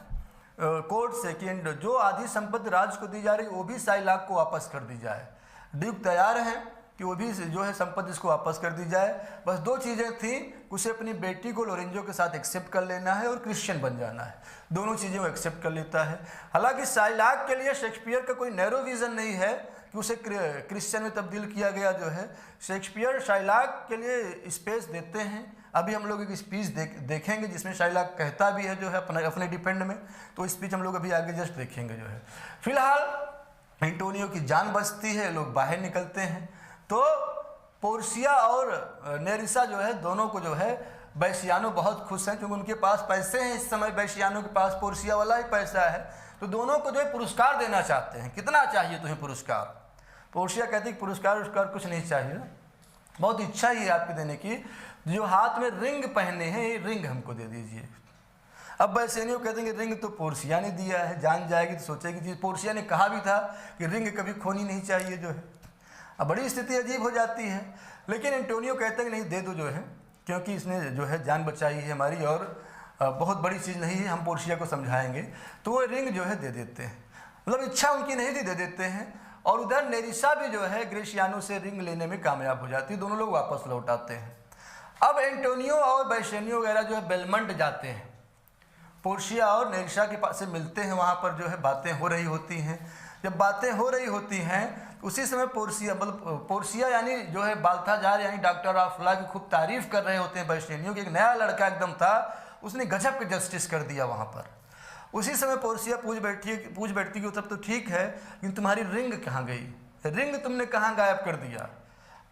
कोर्ट से कि जो आधी संपत्ति राज को दी जा रही वो भी शाइलाक को वापस कर दी जाए। ड्यूक तैयार है कि वो भी जो है संपत्ति इसको वापस कर दी जाए। बस दो चीज़ें थी, उसे अपनी बेटी को लोरेंजो के साथ एक्सेप्ट कर लेना है और क्रिश्चियन बन जाना है। दोनों चीज़ें वो एक्सेप्ट कर लेता है। हालांकि शाइलाक के लिए शेक्सपियर का कोई नैरो विज़न नहीं है कि उसे क्रिश्चियन में तब्दील किया गया। जो है शेक्सपियर शाइलाक के लिए स्पेस देते हैं। अभी हम लोग एक स्पीच देखेंगे जिसमें शाइलाक कहता भी है जो है अपने डिपेंड में, तो स्पीच हम लोग अभी आगे जस्ट देखेंगे। जो है फिलहाल एंटोनियो की जान बचती है, लोग बाहर निकलते हैं। तो पोर्सिया और नेरिसा जो है दोनों को जो है बैशियानो बहुत खुश हैं क्योंकि उनके पास पैसे हैं। इस समय बैशियानो के पास पोर्सिया वाला ही पैसा है, तो दोनों को जो है पुरस्कार देना चाहते हैं। कितना चाहिए तुम्हें पुरस्कार? पोर्सिया कहती है पुरस्कार कुछ नहीं चाहिए, बहुत इच्छा ही है आपकी देने की, जो हाथ में रिंग पहने हैं ये रिंग हमको दे दीजिए। अब बैशियानो कहते हैं कि रिंग तो पोर्सिया ने दिया है, जान जाएगी तो सोचेगी। पोर्सिया ने कहा भी था कि रिंग कभी खोनी नहीं चाहिए। जो है अब बड़ी स्थिति अजीब हो जाती है, लेकिन एंटोनियो कहता है कि नहीं दे दो जो है, क्योंकि इसने जो है जान बचाई है हमारी और बहुत बड़ी चीज़ नहीं है, हम पोर्सिया को समझाएंगे। तो वो रिंग जो है दे देते हैं, मतलब इच्छा उनकी नहीं थी, दे देते हैं। और उधर नेरिसा भी जो है ग्रेशियानो से रिंग लेने में कामयाब हो जाती है, दोनों लोग वापस लौट आते हैं। अब एंटोनियो और बैशियानो वगैरह जो है बेलमंट जाते हैं, पोर्सिया और नेरिसा के पास से मिलते हैं। वहाँ पर जो है बातें हो रही होती हैं। जब बातें हो रही होती हैं उसी समय पोर्सिया यानी जो है बाल्थाजार यानी डॉक्टर ऑफ लॉ की खूब तारीफ कर रहे होते हैं बैशियानो कि एक नया लड़का एकदम था, उसने गजब के जस्टिस कर दिया वहाँ पर। उसी समय पोर्सिया पूछ बैठती कि सब तो ठीक है, लेकिन तुम्हारी रिंग कहाँ गई? रिंग तुमने कहाँ गायब कर दिया?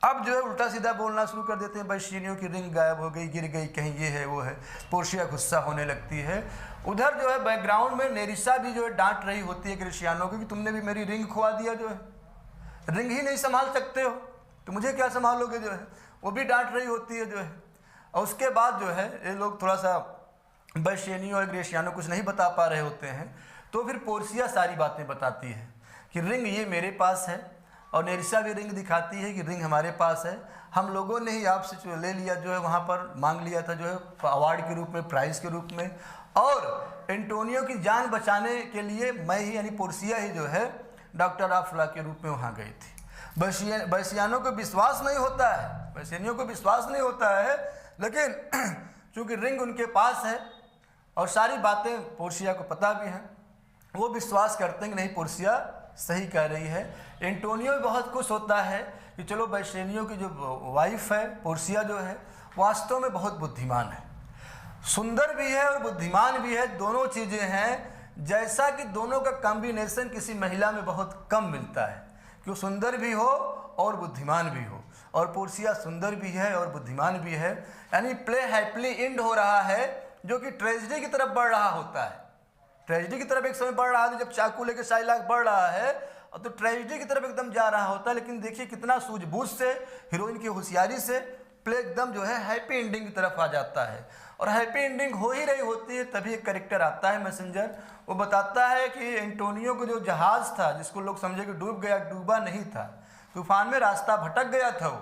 अब जो है उल्टा सीधा बोलना शुरू कर देते हैं बैशियानो की रिंग गायब हो गई, गिर गई कहीं, ये है वो है। पोर्सिया गुस्सा होने लगती है। उधर जो है बैकग्राउंड में नेरिसा भी जो है डांट रही होती है ग्रेशियानो को कि तुमने भी मेरी रिंग खुआ दिया, जो है रिंग ही नहीं संभाल सकते हो तो मुझे क्या संभालोगे? जो है वो भी डांट रही होती है। जो है और उसके बाद जो है ये लोग थोड़ा सा बैशियानो और ग्रेशियानो कुछ नहीं बता पा रहे होते हैं, तो फिर पोर्सिया सारी बातें बताती है कि रिंग ये मेरे पास है, और नेरिसा भी रिंग दिखाती है कि रिंग हमारे पास है, हम लोगों ने ही आपसे ले लिया, जो है वहाँ पर मांग लिया था, जो है अवार्ड के रूप में, प्राइज़ के रूप में। और एंटोनियो की जान बचाने के लिए मैं ही यानी पोर्सिया ही जो है डॉक्टर ऑफ लॉ के रूप में वहाँ गई थी। बैशियानो को विश्वास नहीं होता है, बैशियानो को विश्वास नहीं होता है, लेकिन चूँकि रिंग उनके पास है और सारी बातें पोर्सिया को पता भी हैं, वो विश्वास करते हैं कि नहीं पोर्सिया सही कह रही है। एंटोनियो भी बहुत खुश होता है कि चलो बैशियानो की जो वाइफ है पोर्सिया जो है वास्तव में बहुत बुद्धिमान है, सुंदर भी है और बुद्धिमान भी है, दोनों चीज़ें हैं। जैसा कि दोनों का कॉम्बिनेशन किसी महिला में बहुत कम मिलता है कि वो सुंदर भी हो और बुद्धिमान भी हो, और पोर्सिया सुंदर भी है और बुद्धिमान भी है। यानी प्ले हैप्पीली एंड हो रहा है, जो कि ट्रेजेडी की तरफ बढ़ रहा होता है। ट्रेजेडी की तरफ एक समय बढ़ रहा है, जब चाकू लेकर शाइलाक बढ़ रहा है और तो ट्रेजेडी की तरफ एकदम जा रहा होता है। लेकिन देखिए कितना सूझबूझ से, हीरोइन की होशियारी से प्ले एकदम जो है हैप्पी एंडिंग की तरफ आ जाता है। और हैप्पी एंडिंग हो ही रही होती है, तभी एक कैरेक्टर आता है मैसेंजर, वो बताता है कि एंटोनियो को जो जहाज़ था जिसको लोग समझे कि डूब गया, डूबा नहीं था, तूफान में रास्ता भटक गया था वो,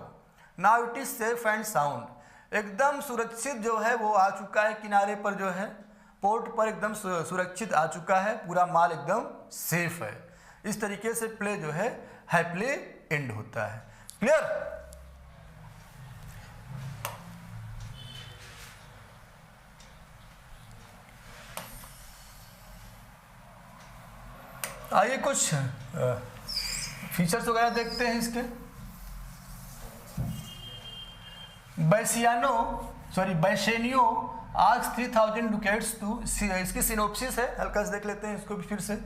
now it is safe and sound, एकदम सुरक्षित जो है वो आ चुका है किनारे पर, जो है पोर्ट पर एकदम सुरक्षित आ चुका है, पूरा माल एकदम सेफ है। इस तरीके से प्ले जो है हैप्पीली एंड होता है। क्लियर? आइए कुछ फीचर्स वगैरह देखते हैं इसके। बैशेनियो आज 3000 ducats टू, इसकी सिनोप्सिस है, हल्का से देख लेते हैं इसको भी फिर से।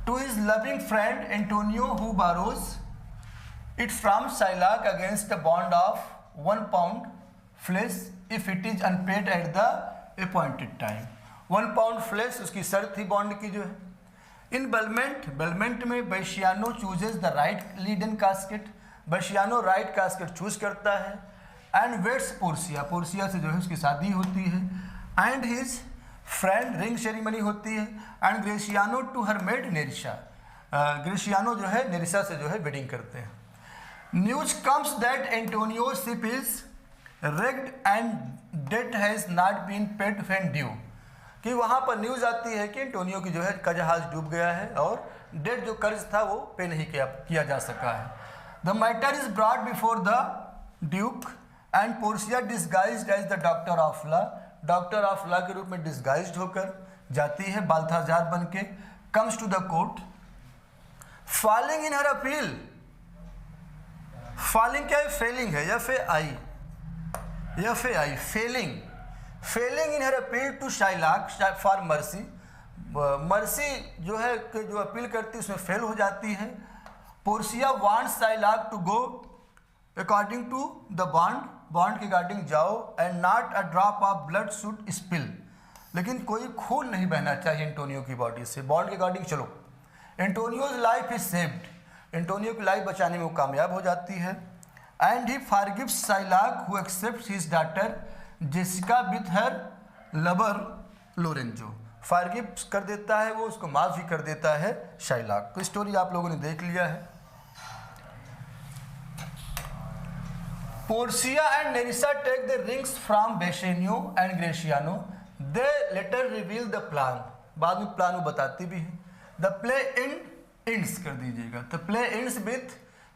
To his loving friend Antonio who borrows it from Shylock against the bond of 1 pound flesh if it is unpaid at the appointed time. 1 pound flesh उसकी शर्त थी बॉन्ड की जो है। इन बेलमेंट में Bassanio chooses the right leaden casket, Bassanio right casket choose करता है। And weights Portia से जो है उसकी शादी होती है। And his friend ring ceremony होती है। And Gratiano to her maid Nerissa, Gratiano जो है नेरिशा से जो है वेडिंग करते हैं। News comes that Antonio ship is wrecked and debt has not been paid when due, कि वहाँ पर न्यूज़ आती है कि एंटोनियो की जो है का जहाज डूब गया है और डेट जो कर्ज था वो पे नहीं किया जा सका है। The matter is brought before the Duke and Portia disguised as the doctor of law के रूप में डिस्गाइज्ड होकर जाती है बाल्थाजार बन के। Comes to the court falling in her appeal, falling क्या है, फेलिंग है, FAI failing in her appeal to Shylock for mercy जो है कि जो अपील करती है उसमें फेल हो जाती है। Portia wants Shylock to go according to the bond के अकॉर्डिंग जाओ and not a drop of blood should spill, लेकिन कोई खून नहीं बहना चाहिए एंटोनियो की बॉडी से, बॉन्ड के अकॉर्डिंग चलो। Antonio's life is saved, Antonio की लाइफ बचाने में वो कामयाब हो जाती है। And he forgives Shylock who accepts his daughter Jessica with her lover Lorenzo, forgive कर देता है वो, उसको माफ भी कर देता है शाइलाक। तो स्टोरी आप लोगों ने देख लिया है। Portia and Nerissa take the rings from Bassanio and Gratiano, they later reveal the plan, बाद में प्लान वो बताती भी है। द प्ले एंड्स कर दीजिएगा, the play ends with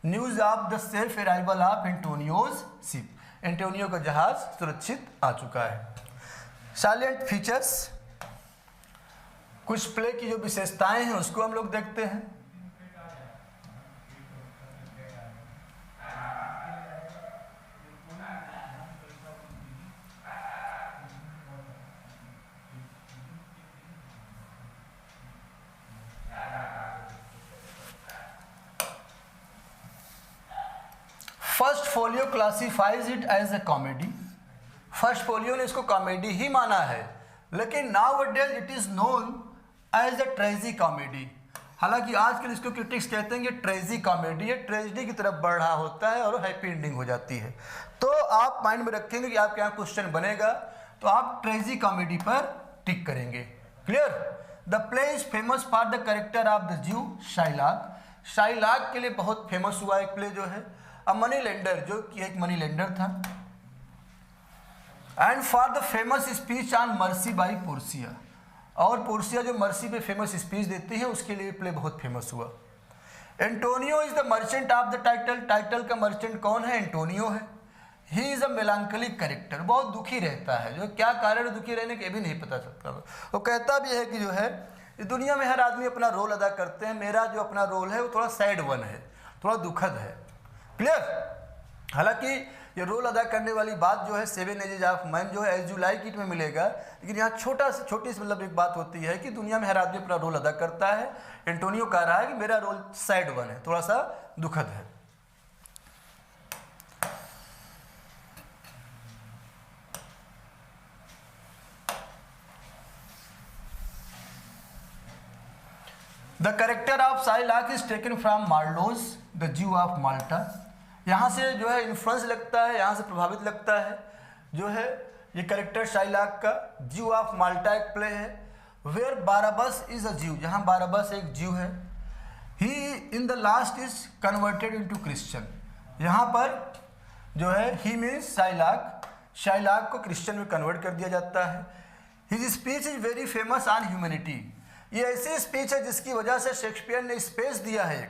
news of the safe arrival of Antonio's ship, Antonio का जहाज सुरक्षित आ चुका है। साइलेंट फीचर्स, कुछ प्ले की जो विशेषताएं हैं उसको हम लोग देखते हैं। First folio classifies it as a comedy, first folio ने इसको कॉमेडी ही माना है, लेकिन nowadays it is known as a tragicomedy. हालांकि आजकल इसको क्रिटिक्स कहते हैं कि ट्रेजी कॉमेडी है, ट्रेजिडी की तरफ बढ़ रहा होता है और हैप्पी एंडिंग हो जाती है। तो आप माइंड में रखेंगे कि आपके यहाँ क्वेश्चन बनेगा तो आप ट्रेजी कॉमेडी पर टिक करेंगे। Clear? The play is famous for the character of the ज्यू शाइलाक, शाइलाक के लिए बहुत फेमस हुआ एक प्ले जो है। अ मनी लेंडर, जो कि एक मनी लेंडर था। And for the famous speech on mercy by Portia, और पोर्सिया जो मर्सी पे फेमस स्पीच देती है उसके लिए प्ले बहुत फेमस हुआ। Antonio is the merchant of the title, title का मर्चेंट कौन है? एंटोनियो है। ही इज अ मेलांकलिक कैरेक्टर, बहुत दुखी रहता है, जो क्या कारण दुखी रहने के भी नहीं पता चलता। वो कहता भी है कि जो है दुनिया में हर आदमी अपना रोल अदा करते हैं, मेरा जो अपना रोल है वो थोड़ा सैड वन है, थोड़ा दुखद है। क्लियर? हालांकि ये रोल अदा करने वाली बात जो है 7 एजेस ऑफ मैन जो है एज यू लाइक इट में मिलेगा, लेकिन यहाँ छोटी सी मतलब एक बात होती है कि दुनिया में हर आदमी अपना रोल अदा करता है। एंटोनियो कह रहा है कि मेरा रोल सैड वन है, थोड़ा सा दुखद है। The character of Shylock is taken from Marlowe's the Jew of Malta, यहाँ से जो है इन्फ्लुएंस लगता है, यहाँ से प्रभावित लगता है जो है ये कैरेक्टर शाइलाक का। ज्यू ऑफ माल्टा एक प्ले है। वेयर बाराबस इज अ ज्यू, जहाँ बाराबस एक ज्यू है। He in the last is converted into Christian, यहाँ पर जो है ही मीन्स शाइलाक, शाइलाक को क्रिश्चियन में कन्वर्ट कर दिया जाता है। His speech is very famous on humanity, ये ऐसी स्पीच है जिसकी वजह से शेक्सपियर ने स्पेस दिया है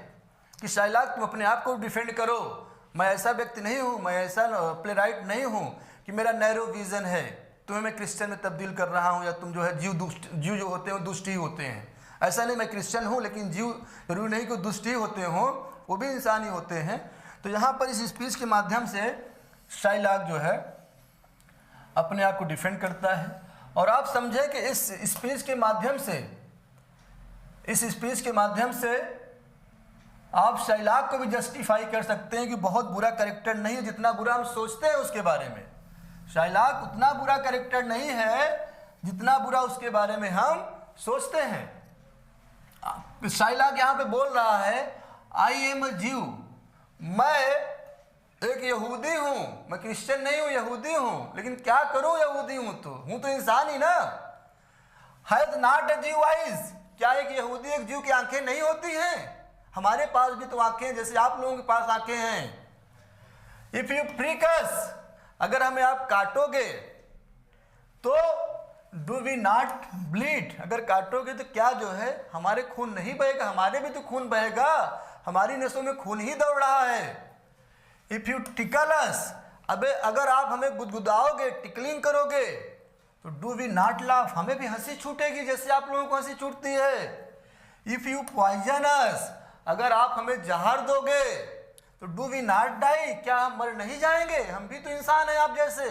कि शाइलाक तुम अपने आप को डिफेंड करो, मैं ऐसा व्यक्ति नहीं हूँ, मैं ऐसा प्ले राइट नहीं हूँ कि मेरा नैरो विजन है, तुम्हें मैं क्रिश्चियन में तब्दील कर रहा हूँ, या तुम जो है ज्यू जो होते हैं वो दुष्ट ही होते हैं, ऐसा नहीं मैं क्रिश्चियन हूँ लेकिन जीव जरूरी नहीं कि दुष्ट ही होते हों, वो भी इंसान ही होते हैं। तो यहाँ पर इस स्पीच के माध्यम से शाइलॉक जो है अपने आप को डिफेंड करता है। और आप समझे कि इस स्पीच के माध्यम से आप शाइलॉक को भी जस्टिफाई कर सकते हैं कि बहुत बुरा कैरेक्टर नहीं है जितना बुरा हम सोचते हैं उसके बारे में। शाइलॉक उतना बुरा कैरेक्टर नहीं है जितना बुरा उसके बारे में हम सोचते हैं। शाइलॉक यहाँ पे बोल रहा है आई एम अ ज्यू, मैं एक यहूदी हूँ, मैं क्रिश्चियन नहीं हूँ, यहूदी हूँ, लेकिन क्या करूँ, यहूदी हूँ तो इंसान ही ना। हैज नॉट अ ज्यू आइज, क्या एक यहूदी एक ज्यू की आंखें नहीं होती हैं? हमारे पास भी तो आंखें हैं जैसे आप लोगों के पास आंखें हैं। इफ यू प्रिक अस, अगर हमें आप काटोगे तो डू वी नॉट ब्लीड, अगर काटोगे तो क्या जो है हमारे खून नहीं बहेगा? हमारे भी तो खून बहेगा, हमारी नसों में खून ही दौड़ रहा है। इफ यू टिकल अस, अबे अगर आप हमें गुदगुदाओगे, टिकलिंग करोगे तो डू वी नॉट लाफ, हमें भी हंसी छूटेगी जैसे आप लोगों को हंसी छूटती है। इफ यू पॉइजन अस, अगर आप हमें जहर दोगे तो डू वी नॉट डाई, क्या हम मर नहीं जाएंगे? हम भी तो इंसान हैं आप जैसे,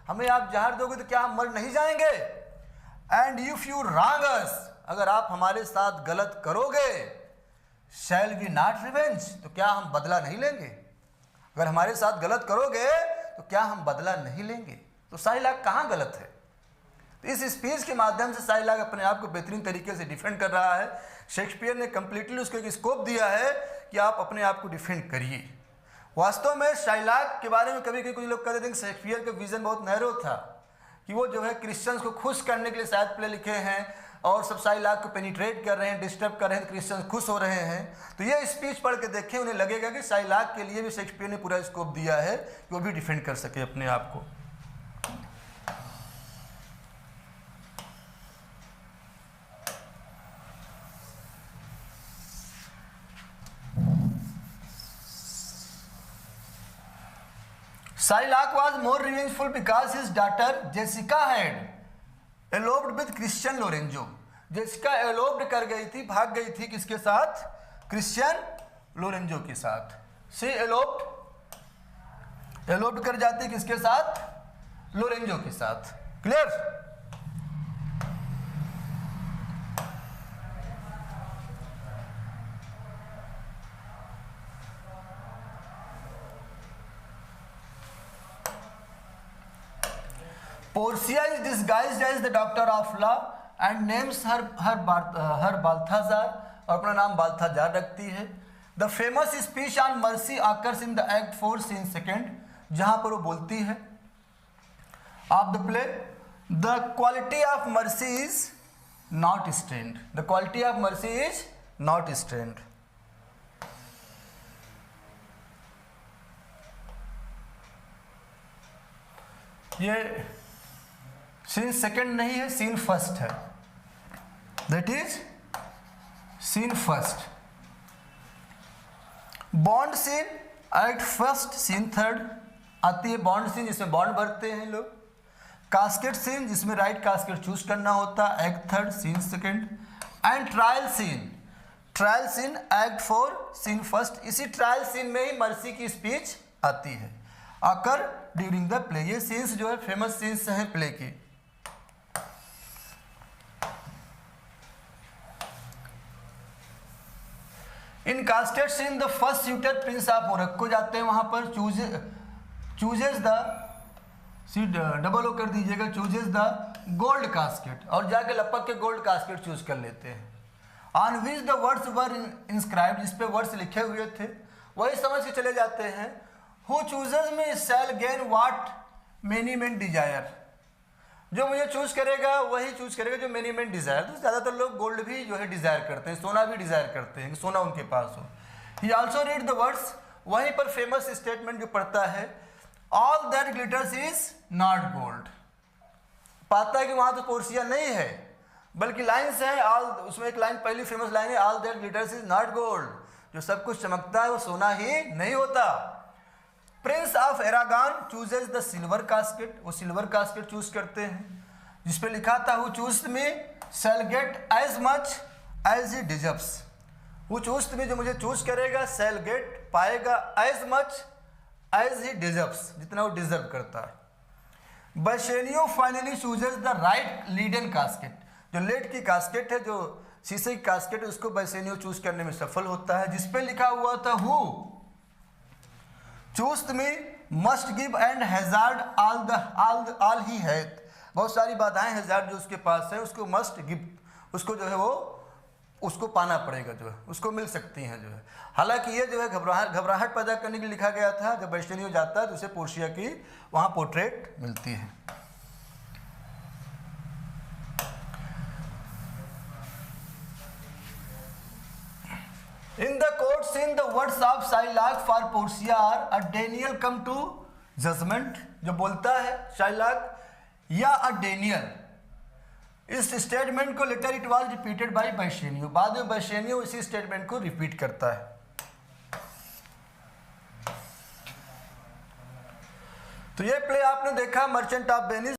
हमें आप जहर दोगे तो क्या हम मर नहीं जाएंगे? एंड इफ यू रॉन्ग अस, अगर आप हमारे साथ गलत करोगे, शैल वी नॉट रिवेंज, तो क्या हम बदला नहीं लेंगे? अगर हमारे साथ गलत करोगे तो क्या हम बदला नहीं लेंगे? तो शाइलॉक कहाँ गलत है? तो इस स्पीच के माध्यम से शाइलॉक अपने आप को बेहतरीन तरीके से डिफेंड कर रहा है। शेक्सपियर ने कंप्लीटली उसको एक स्कोप दिया है कि आप अपने आप को डिफेंड करिए। वास्तव में शाइलॉक के बारे में कभी कभी कुछ लोग कहते थे कि शेक्सपियर का विजन बहुत नैरो था, कि वो जो है क्रिश्चियंस को खुश करने के लिए शायद प्ले लिखे हैं और सब शाइलॉक को पेनिट्रेट कर रहे हैं, डिस्टर्ब कर रहे हैं, क्रिश्चियंस खुश हो रहे हैं। तो ये स्पीच पढ़ के देखें, उन्हें लगेगा कि शाइलॉक के लिए भी शेक्सपियर ने पूरा स्कोप दिया है कि वो भी डिफेंड कर सके अपने आप को। Shylock was more revengeful because his daughter Jessica had eloped with Christian Lorenzo. Jessica eloped कर गई थी, भाग गई थी किसके साथ? क्रिश्चियन लोरेंजो के साथ। शी eloped कर जाती किसके साथ? लोरेंजो के साथ। Clear? Portia is disguised as the doctor of law and names her Balthazar, और अपना नाम बाल्थाजार रखती है। The famous speech on mercy occurs in the Act 4 scene 2, जहाँ पर वो बोलती है of the play, the quality of mercy is not strained. The quality of mercy is not strained. ये सीन सेकंड नहीं है, सीन फर्स्ट है। That is scene first. Bond scene act first, scene third आती है। Bond scene जिसमें bond भरते हैं लोग। कास्केट सीन जिसमें राइट कास्केट चूज करना होता है, act third, scene second. And trial scene act 4, scene first. इसी ट्रायल सीन में ही मर्सी की स्पीच आती है, आकर ड्यूरिंग द प्ले। ये सीन्स जो है फेमस सीन्स हैं प्ले की। In casket scene the first suitor Prince of Morocco जाते हैं वहां पर, चूजेज द डबल ओ कर दीजिएगा, चूजेज द गोल्ड कास्केट, और जाके लपक के गोल्ड कास्केट चूज कर लेते हैं। On which the words were inscribed, जिस पे वर्ड्स लिखे हुए थे वही समझ के चले जाते हैं। Who chooses me shall gain what many men desire, जो मुझे चूज करेगा वही चूज करेगा जो मेनी मेन डिजायर। तो ज़्यादातर लोग गोल्ड भी जो है डिजायर करते हैं, सोना भी डिजायर करते हैं कि सोना उनके पास हो। He also read the words, वहीं पर फेमस स्टेटमेंट जो पढ़ता है, all that glitters is not gold. पाता है कि वहाँ तो पोर्सिया नहीं है, बल्कि लाइन्स हैं ऑल, उसमें एक लाइन पहली फेमस लाइन है, all that glitters is not gold, जो सब कुछ चमकता है वो सोना ही नहीं होता। Prince of Aragon chooses the silver casket, वो सिल्वर कास्केट चूज करते हैं जिसपे लिखा था who choose me shall get as much as he deserves, वो चूज में जो मुझे चूज करेगा शैल गेट, पाएगा as much as he deserves, जितना वो डिजर्व करता है। Bassanio finally chooses the right leaden casket, जो लेड की कास्केट है, जो शीशे की कास्केट है, उसको बर्शेनियो चूज करने में सफल होता है, जिसपे लिखा हुआ था who choose me must give and hazard all he hath, बहुत सारी बाधाएं हैजार्ड जो उसके पास है, उसको मस्ट गिव, उसको जो है वो उसको पाना पड़ेगा, जो है उसको मिल सकती हैं जो है। हालांकि ये जो है घबराहट पैदा करने के लिए लिखा गया था। जब बर्शेनियो जाता है तो उसे पोर्शिया की वहाँ पोर्ट्रेट मिलती है। In the court scene, the words of Shylock for Portia are a Daniel come to judgment, जो बोलता है शाइलॉक या अ डेनियल, इस स्टेटमेंट को later it was repeated by Bassanio, बाद में बर्शेनियो इसी स्टेटमेंट को रिपीट करता है। तो ये प्ले आपने देखा मर्चेंट ऑफ वेनिस।